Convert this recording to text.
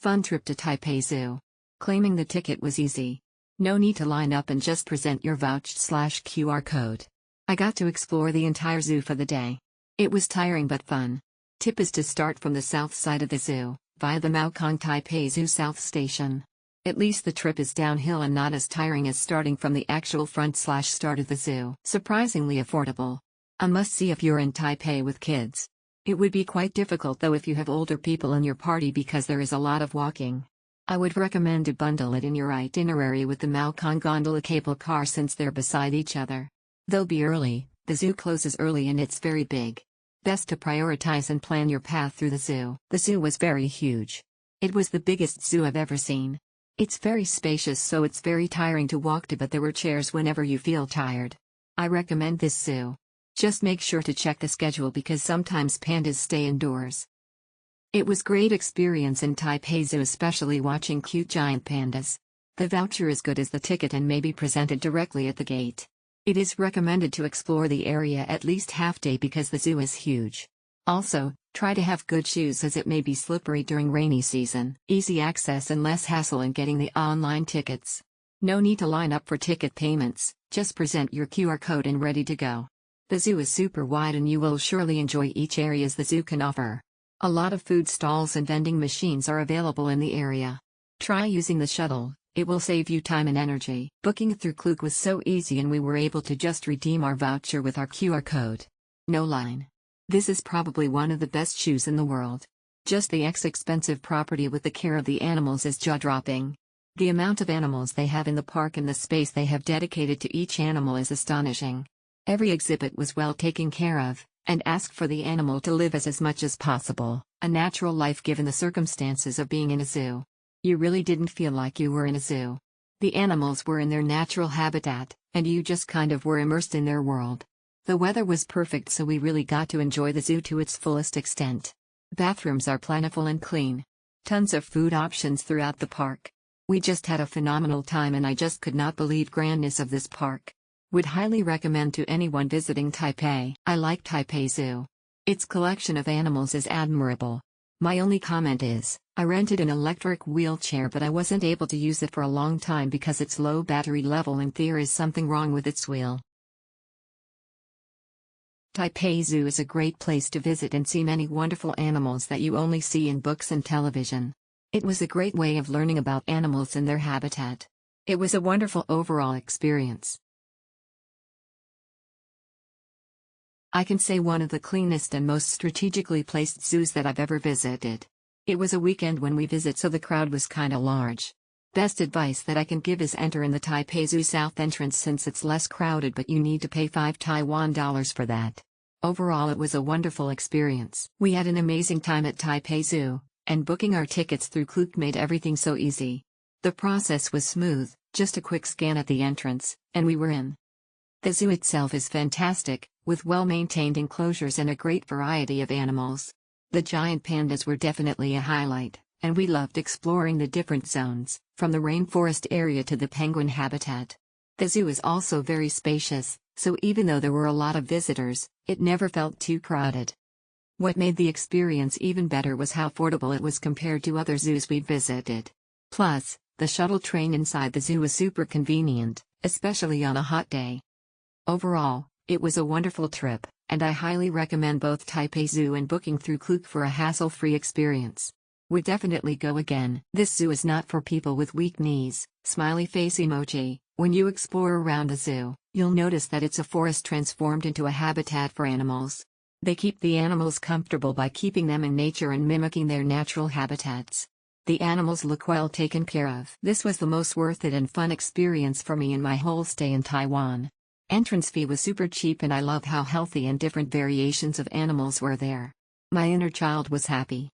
fun trip to Taipei Zoo. Claiming the ticket was easy. No need to line up and just present your vouched/QR code. I got to explore the entire zoo for the day. It was tiring but fun. Tip is to start from the south side of the zoo, via the Maokong Taipei Zoo South Station. At least the trip is downhill and not as tiring as starting from the actual front/start of the zoo. Surprisingly affordable. A must-see if you're in Taipei with kids. It would be quite difficult though if you have older people in your party because there is a lot of walking. I would recommend to bundle it in your itinerary with the Maokong Gondola cable car since they're beside each other. They'll be early, the zoo closes early and it's very big. Best to prioritize and plan your path through the zoo. The zoo was very huge. It was the biggest zoo I've ever seen. It's very spacious so it's very tiring to walk to but there were chairs whenever you feel tired. I recommend this zoo. Just make sure to check the schedule because sometimes pandas stay indoors. It was great experience in Taipei Zoo especially watching cute giant pandas. The voucher is good as the ticket and may be presented directly at the gate. It is recommended to explore the area at least half day because the zoo is huge. Also, try to have good shoes as it may be slippery during rainy season. Easy access and less hassle in getting the online tickets. No need to line up for ticket payments, just present your QR code and ready to go. The zoo is super wide and you will surely enjoy each areas the zoo can offer. A lot of food stalls and vending machines are available in the area. Try using the shuttle, it will save you time and energy. Booking through Klook was so easy and we were able to just redeem our voucher with our QR code. No line. This is probably one of the best shoes in the world. Just the expensive property with the care of the animals is jaw-dropping. The amount of animals they have in the park and the space they have dedicated to each animal is astonishing. Every exhibit was well taken care of, and asked for the animal to live as much as possible, a natural life given the circumstances of being in a zoo. You really didn't feel like you were in a zoo. The animals were in their natural habitat, and you just kind of were immersed in their world. The weather was perfect so we really got to enjoy the zoo to its fullest extent. Bathrooms are plentiful and clean. Tons of food options throughout the park. We just had a phenomenal time and I just could not believe grandness of this park. Would highly recommend to anyone visiting Taipei. I like Taipei Zoo. Its collection of animals is admirable. My only comment is, I rented an electric wheelchair but I wasn't able to use it for a long time because its low battery level and there is something wrong with its wheel. Taipei Zoo is a great place to visit and see many wonderful animals that you only see in books and television. It was a great way of learning about animals and their habitat. It was a wonderful overall experience. I can say one of the cleanest and most strategically placed zoos that I've ever visited. It was a weekend when we visit so the crowd was kinda large. Best advice that I can give is enter in the Taipei Zoo South entrance since it's less crowded but you need to pay 5 Taiwan dollars for that. Overall it was a wonderful experience. We had an amazing time at Taipei Zoo, and booking our tickets through Klook made everything so easy. The process was smooth, just a quick scan at the entrance, and we were in. The zoo itself is fantastic, with well-maintained enclosures and a great variety of animals. The giant pandas were definitely a highlight, and we loved exploring the different zones, from the rainforest area to the penguin habitat. The zoo is also very spacious, so even though there were a lot of visitors, it never felt too crowded. What made the experience even better was how affordable it was compared to other zoos we'd visited. Plus, the shuttle train inside the zoo was super convenient, especially on a hot day. Overall, it was a wonderful trip, and I highly recommend both Taipei Zoo and booking through Klook for a hassle-free experience. Would definitely go again. This zoo is not for people with weak knees, smiley face emoji. When you explore around the zoo, you'll notice that it's a forest transformed into a habitat for animals. They keep the animals comfortable by keeping them in nature and mimicking their natural habitats. The animals look well taken care of. This was the most worth it and fun experience for me in my whole stay in Taiwan. Entrance fee was super cheap and I love how healthy and different variations of animals were there. My inner child was happy.